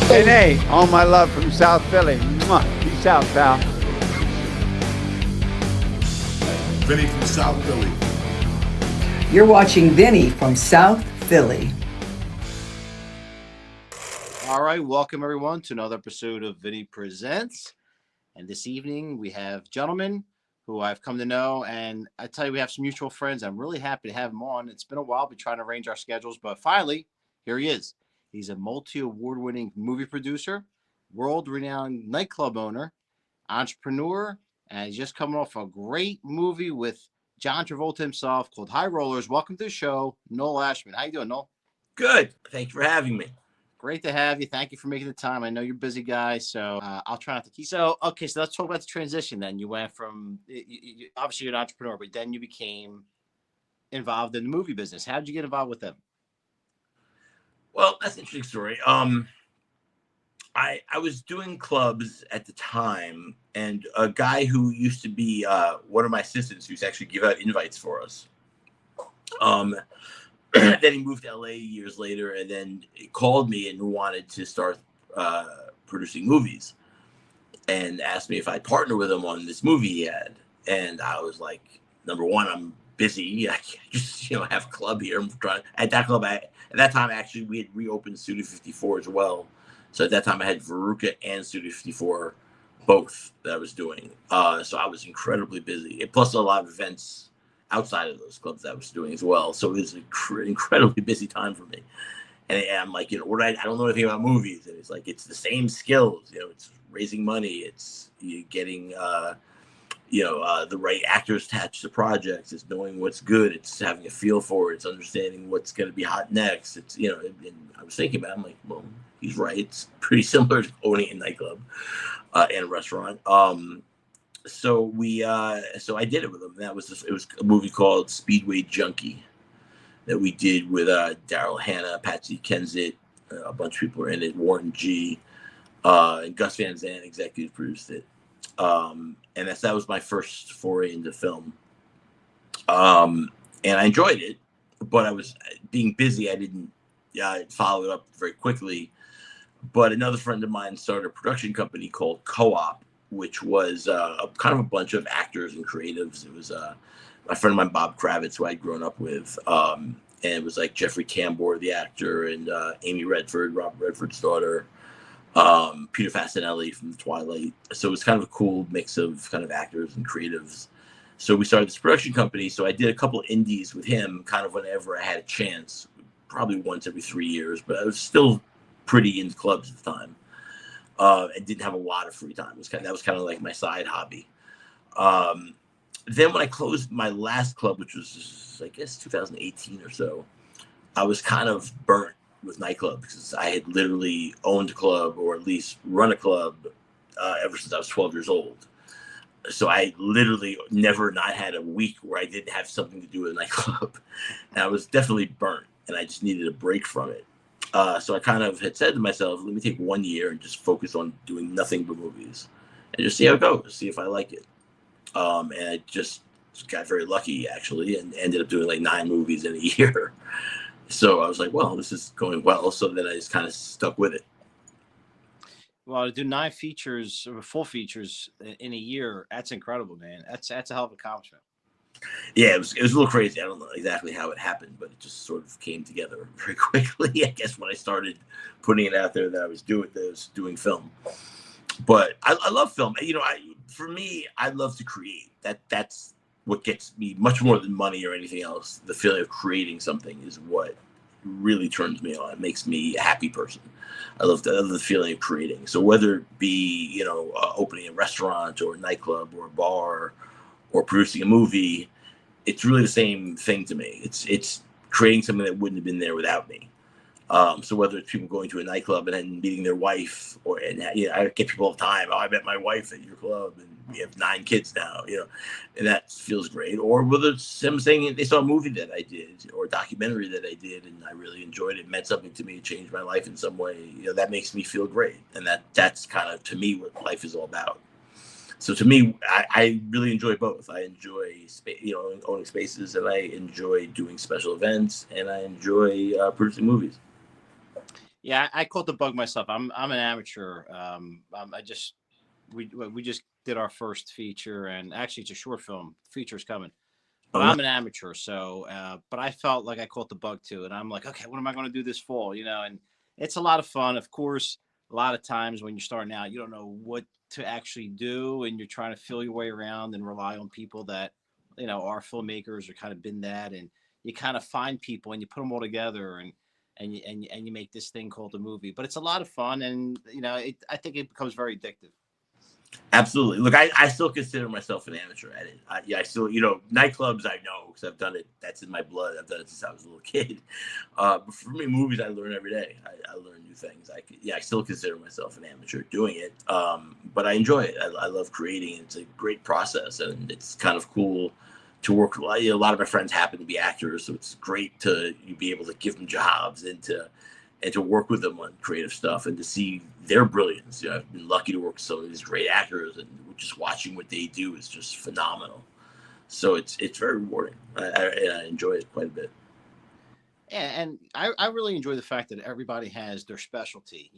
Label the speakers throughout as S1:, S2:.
S1: Vinny, all my love from South Philly. Mwah. Peace out, pal.
S2: Vinny from South Philly.
S3: You're watching Vinny from South Philly.
S4: All right, welcome everyone to another episode of Vinny Presents. And this evening we have gentlemen who I've come to know, and I tell you, we have some mutual friends. I'm really happy to have him on. It's been a while, been trying to arrange our schedules, but finally, here he is. He's a multi-award-winning movie producer, world-renowned nightclub owner, entrepreneur, and he's just coming off a great movie with John Travolta himself called High Rollers. Welcome to the show, Noel Ashman. How you doing, Noel?
S5: Good. Thank you for having me.
S4: Great to have you. Thank you for making the time. I know you're a busy guy, so I'll try not to keep. So let's talk about the transition then. You went from, obviously you're an entrepreneur, but then you became involved in the movie business. How did you get involved with them?
S5: Well, that's an interesting story. I was doing clubs at the time, and a guy who used to be one of my assistants, who used to actually give out invites for us. Then he moved to LA years later, and then he called me and wanted to start producing movies, and asked me if I'd partner with him on this movie he had. And I was like, number one, I'm busy. I can't just have a club here. I'm trying at that club. At that time, actually, we had reopened Studio 54 as well. So at that time, I had Veruca and Studio 54 both that I was doing. So I was incredibly busy, plus a lot of events outside of those clubs that I was doing as well. So it was an incredibly busy time for me. And I'm like, what I don't know anything about movies. And it's like, it's the same skills. It's raising money. It's getting, the right actors attached to projects. It's knowing what's good. It's having a feel for it. It's understanding what's going to be hot next. It's, and I was thinking about it. I'm like, well, he's right. It's pretty similar to owning a nightclub and a restaurant. So I did it with him. It was a movie called Speedway Junkie that we did with Daryl Hannah, Patsy Kensit, a bunch of people were in it, Warren G, and Gus Van Zandt executive produced it. And that was my first foray into film. And I enjoyed it, but I was being busy. I didn't follow it up very quickly. But another friend of mine started a production company called Co-op, which was kind of a bunch of actors and creatives. It was my friend of mine, Bob Kravitz, who I'd grown up with. And it was like Jeffrey Tambor, the actor, and Amy Redford, Robert Redford's daughter, Peter Fasinelli from Twilight. So it was kind of a cool mix of kind of actors and creatives. So we started this production company. So I did a couple of indies with him kind of whenever I had a chance, probably once every 3 years, but I was still pretty into clubs at the time. And didn't have a lot of free time. That was kind of like my side hobby. Then when I closed my last club, which was, I guess, 2018 or so, I was kind of burnt with nightclubs because I had literally owned a club, or at least run a club, ever since I was 12 years old. So I literally never not had a week where I didn't have something to do with a nightclub. And I was definitely burnt, and I just needed a break from it. So I kind of had said to myself, let me take 1 year and just focus on doing nothing but movies and just see how it goes, see if I like it. And I just got very lucky, actually, and ended up doing like 9 movies in a year. So I was like, well, this is going well. So then I just kind of stuck with it.
S4: Well, to do 9 features or full features in a year, that's incredible, man. That's a hell of an accomplishment.
S5: Yeah, it was a little crazy. I don't know exactly how it happened, but it just sort of came together very quickly. I guess when I started putting it out there that I was doing film. But I love film. For me, I love to create. That's what gets me, much more than money or anything else. The feeling of creating something is what really turns me on. It makes me a happy person. I love the feeling of creating. So whether it be opening a restaurant or a nightclub or a bar, or producing a movie, it's really the same thing to me. It's creating something that wouldn't have been there without me. So whether it's people going to a nightclub and then meeting their wife, I get people all the time. Oh, I met my wife at your club, and we have 9 kids now. And that feels great. Or whether it's them saying they saw a movie that I did or a documentary that I did, and I really enjoyed it, meant something to me, it changed my life in some way. That makes me feel great, and that's kind of, to me, what life is all about. So to me, I really enjoy both. I enjoy owning spaces, and I enjoy doing special events, and I enjoy producing movies.
S4: Yeah, I caught the bug myself. I'm an amateur. We just did our first feature, and actually it's a short film. Feature's coming, but
S5: Oh, no.
S4: I'm an amateur. So, but I felt like I caught the bug too, and I'm like, okay, what am I going to do this fall? And it's a lot of fun. Of course, a lot of times when you're starting out, you don't know what to actually do, and you're trying to feel your way around and rely on people that are filmmakers or kind of been that, and you kind of find people and you put them all together and you make this thing called a movie. But it's a lot of fun, and I think it becomes very addictive.
S5: Absolutely. Look, I still consider myself an amateur at it. I still, nightclubs I know because I've done it. That's in my blood. I've done it since I was a little kid. But for me, movies I learn every day. I learn new things. I still consider myself an amateur doing it. But I enjoy it. I love creating. It's a great process, and it's kind of cool to work. A lot of my friends happen to be actors, so it's great to be able to give them jobs and to work with them on creative stuff and to see their brilliance. I've been lucky to work with some of these great actors, and just watching what they do is just phenomenal. So it's very rewarding. I enjoy it quite a bit.
S4: And I really enjoy the fact that everybody has their specialty.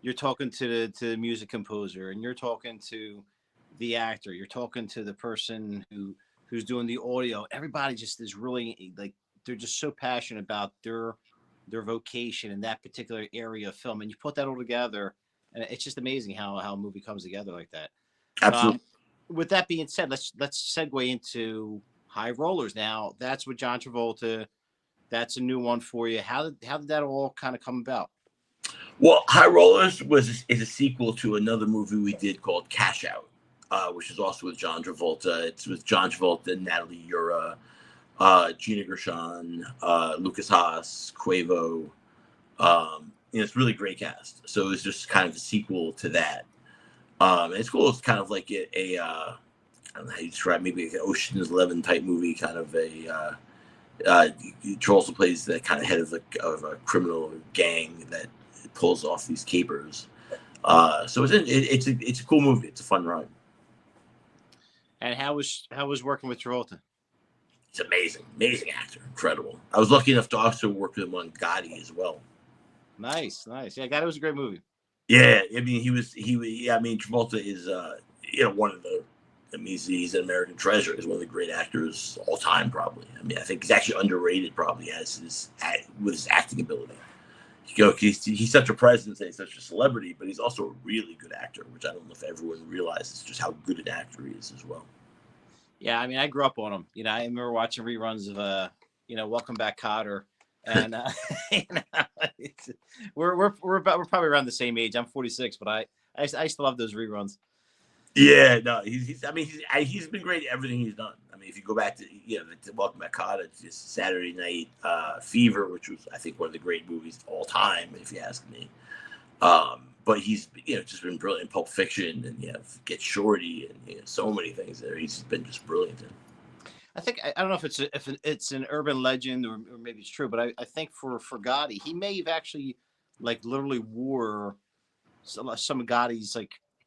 S4: You're talking to the music composer, and you're talking to the actor, you're talking to the person who's doing the audio. Everybody just is really like, they're just so passionate about their vocation in that particular area of film, and you put that all together, and it's just amazing how a movie comes together like that.
S5: Absolutely.
S4: Um, with that being said, let's segue into High Rollers. Now, that's with John Travolta. That's a new one for you. How did that all kind of come about?
S5: Well, High Rollers is a sequel to another movie we did called Cash Out, which is also with John Travolta. It's with John Travolta, Natalie Ura, Gina Gershon, Lucas Haas, Quavo. It's a really great cast. So it's just kind of a sequel to that. And it's cool. It's kind of like I don't know how you describe, maybe like an Ocean's 11 type movie, kind of a. Travolta plays the kind of head of a criminal gang that pulls off these capers. So it's a cool movie. It's a fun ride.
S4: And how was working with Travolta?
S5: It's amazing actor, incredible. I was lucky enough to also work with him on Gotti as well.
S4: Nice. Yeah, God, it was a great movie.
S5: Yeah, I mean yeah, I mean Travolta is one of the. I mean, he's an American treasure. He's one of the great actors all time, probably. I mean, I think he's actually underrated, probably, with his acting ability. He's such a presence and he's such a celebrity, but he's also a really good actor, which I don't know if everyone realizes just how good an actor he is as well.
S4: Yeah, I mean, I grew up on him. I remember watching reruns of Welcome Back, Kotter, and we're probably around the same age. I'm 46, but I used to love those reruns.
S5: Yeah, no, he's been great at everything he's done. I mean, if you go back to Welcome Back, Kotter, it's just Saturday Night Fever, which was I think one of the great movies of all time, if you ask me. But he's just been brilliant in Pulp Fiction, and Get Shorty, and so many things there. He's been just brilliant in.
S4: I think I don't know if it's an urban legend or maybe it's true, but I think for Gotti, he may have actually like literally wore some of Gotti's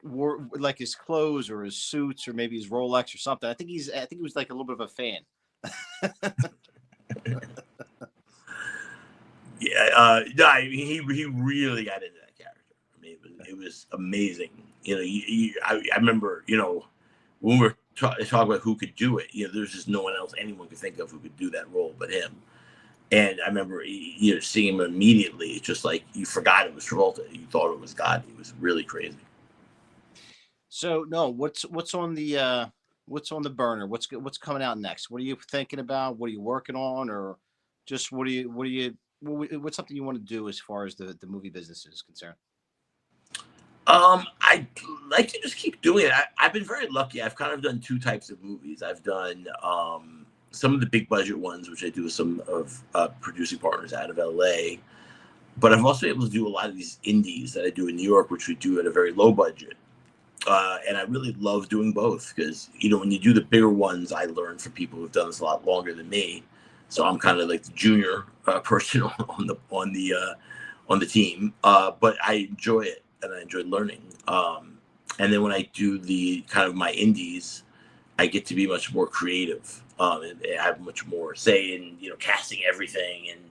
S4: wore like his clothes or his suits or maybe his Rolex or something. I think he was like a little bit of a fan.
S5: Yeah, no, I mean, he really got into that character. I mean, it was amazing. I remember, when we're talking about who could do it, there's just no one else anyone could think of who could do that role but him. And I remember, seeing him immediately. It's just like you forgot it was Travolta. You thought it was God. It was really crazy.
S4: So no, what's on the burner? What's coming out next? What are you thinking about? What are you working on, or just what's something you want to do as far as the movie business is concerned?
S5: I'd like to just keep doing it. I've been very lucky. I've kind of done two types of movies. I've done some of the big budget ones, which I do with some of producing partners out of LA. But I'm also able to do a lot of these indies that I do in New York, which we do at a very low budget. And I really love doing both because, when you do the bigger ones, I learn from people who've done this a lot longer than me. So I'm kind of like the junior person on the team. But I enjoy it and I enjoy learning. And then when I do the kind of my indies, I get to be much more creative and have much more say in, casting everything and,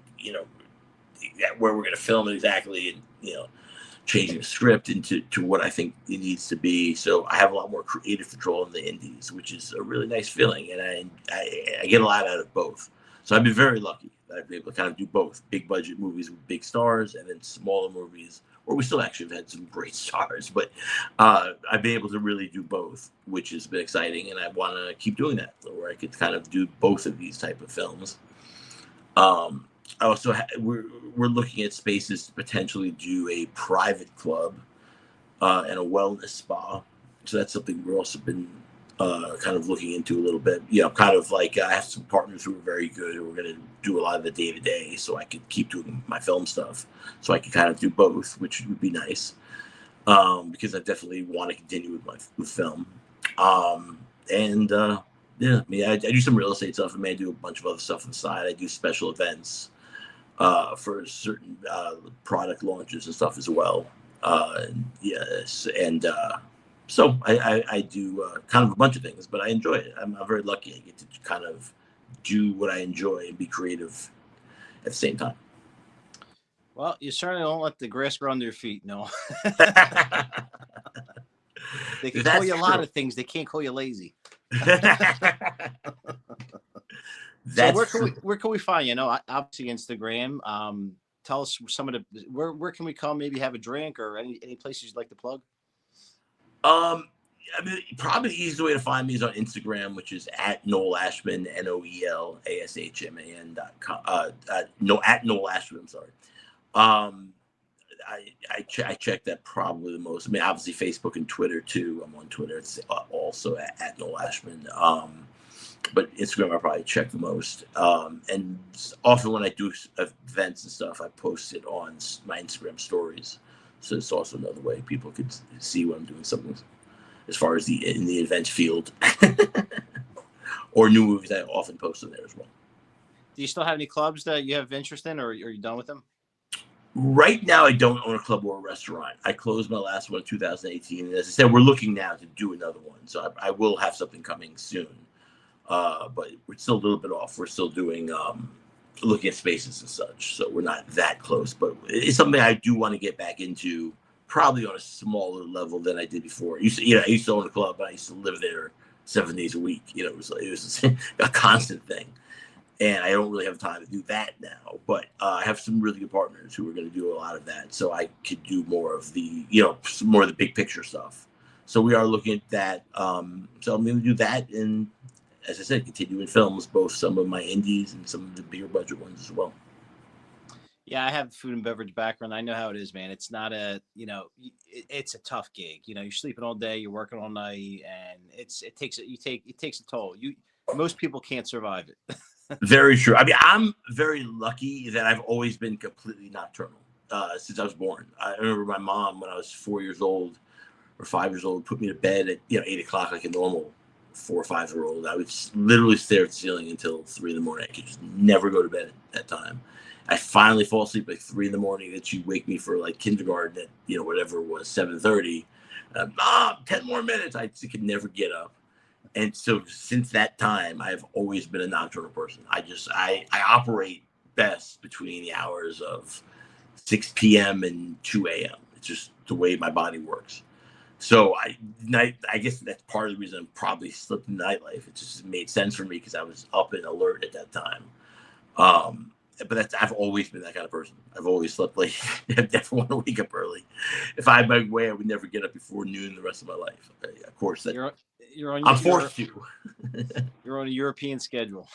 S5: where we're going to film it exactly, and changing the script into what I think it needs to be. So I have a lot more creative control in the indies, which is a really nice feeling, and I get a lot out of both. So I've been very lucky that I've been able to kind of do both: big budget movies with big stars, and then smaller movies where we still actually have had some great stars. But I've been able to really do both, which has been exciting, and I want to keep doing that, where I could kind of do both of these type of films. I also we're looking at spaces to potentially do a private club and a wellness spa. So that's something we're also been kind of looking into a little bit. Kind of like I have some partners who are very good who are going to do a lot of the day to day, so I could keep doing my film stuff. So I could kind of do both, which would be nice because I definitely want to continue with film. Yeah, I mean, I do some real estate stuff. I do a bunch of other stuff on the side. I do special events for certain product launches and stuff as well. Yes, and so I do kind of a bunch of things, but I enjoy it. I'm very lucky. I get to kind of do what I enjoy and be creative at the same time.
S4: Well, you certainly don't let the grass grow under your feet, no. They can call you a lot of things. They can't call you lazy. So where can we find you? Obviously Instagram. Tell us some of the where can we come? Maybe have a drink or any places you'd like to plug.
S5: I mean, probably the easiest way to find me is on Instagram, which is at Noel Ashman, NoelAshman.com. No, at Noel Ashman. I'm sorry. I check that probably the most. I mean, obviously Facebook and Twitter too. I'm on Twitter. It's also at Noel Ashman. But Instagram I probably check the most. And often when I do events and stuff, I post it on my Instagram stories. So it's also another way people could see when I'm doing something as far as in the event field or new movies. I often post them there as well.
S4: Do you still have any clubs that you have interest in, or are you done with them?
S5: Right now, I don't own a club or a restaurant. I closed my last one in 2018. And as I said, we're looking now to do another one. So I will have something coming soon. But we're still a little bit off. We're still doing looking at spaces and such. So we're not that close. But it's something I do want to get back into, probably on a smaller level than I did before. I used to own a club, but I used to live there 7 days a week. It was a constant thing. And I don't really have time to do that now, but I have some really good partners who are going to do a lot of that, so I could do more of the, more of the big picture stuff. So we are looking at that. So I'm going to do that, and as I said, continue in films, both some of my indies and some of the bigger budget ones as well.
S4: Yeah, I have food and beverage background. I know how it is, man. It's not it's a tough gig. You're sleeping all day, you're working all night, and it takes a toll. Most people can't survive it.
S5: Very true. I mean, I'm very lucky that I've always been completely nocturnal since I was born. I remember my mom, when I was 4 years old or 5 years old, put me to bed at 8 o'clock like a normal 4 or 5-year-old. I would literally stare at the ceiling until 3 in the morning. I could just never go to bed at that time. I finally fall asleep at 3 in the morning. That she'd wake me for like kindergarten at whatever it was, 7:30. Mom, 10 more minutes. I could never get up. And so since that time, I've always been a nocturnal person. I operate best between the hours of 6 p.m. and 2 a.m. It's just the way my body works. So I guess that's part of the reason I probably slipped in nightlife. It just made sense for me because I was up and alert at that time. But I've always been that kind of person. I've always slept late. I never want to wake up early. If I had my way, I would never get up before noon the rest of my life. Of course, I'm forced to.
S4: You're on a European schedule.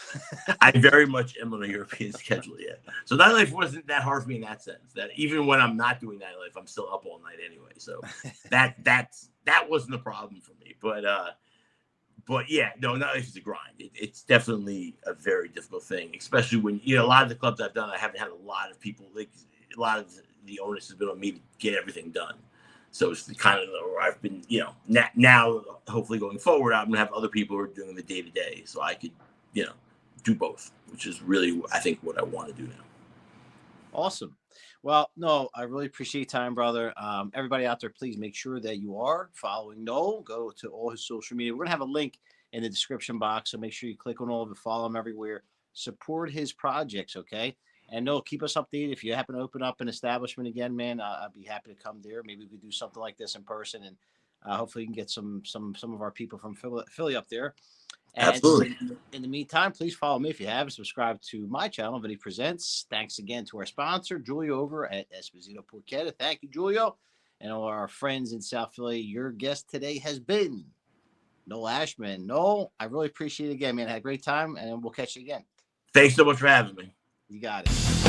S5: I very much am on a European schedule, yeah. So nightlife wasn't that hard for me in that sense. That even when I'm not doing nightlife, I'm still up all night anyway. So that wasn't a problem for me. But yeah, no, nightlife is a grind. It's definitely a very difficult thing, especially when a lot of the clubs I've done, I haven't had a lot of people. Like a lot of the onus has been on me to get everything done. So it's the kind of where I've been, now hopefully going forward, I'm gonna have other people who are doing the day to day, so I could, do both, which is really I think what I want to do now.
S4: Awesome. Well, no, I really appreciate your time, brother. Everybody out there, please make sure that you are following Noel. Go to all his social media. We're gonna have a link in the description box, so make sure you click on all of it, follow him everywhere, support his projects, okay? And no, keep us updated. If you happen to open up an establishment again, man, I'd be happy to come there. Maybe we could do something like this in person, and hopefully, you can get some of our people from Philly up there. And
S5: Absolutely.
S4: in the meantime, please follow me if you haven't subscribed to my channel, Vinny Presents. Thanks again to our sponsor, Julio over at Esposito Porchetta. Thank you, Julio. And all our friends in South Philly. Your guest today has been Noel Ashman. Noel, I really appreciate it again, man. I had a great time, and we'll catch you again.
S5: Thanks so much for having me.
S4: You got it.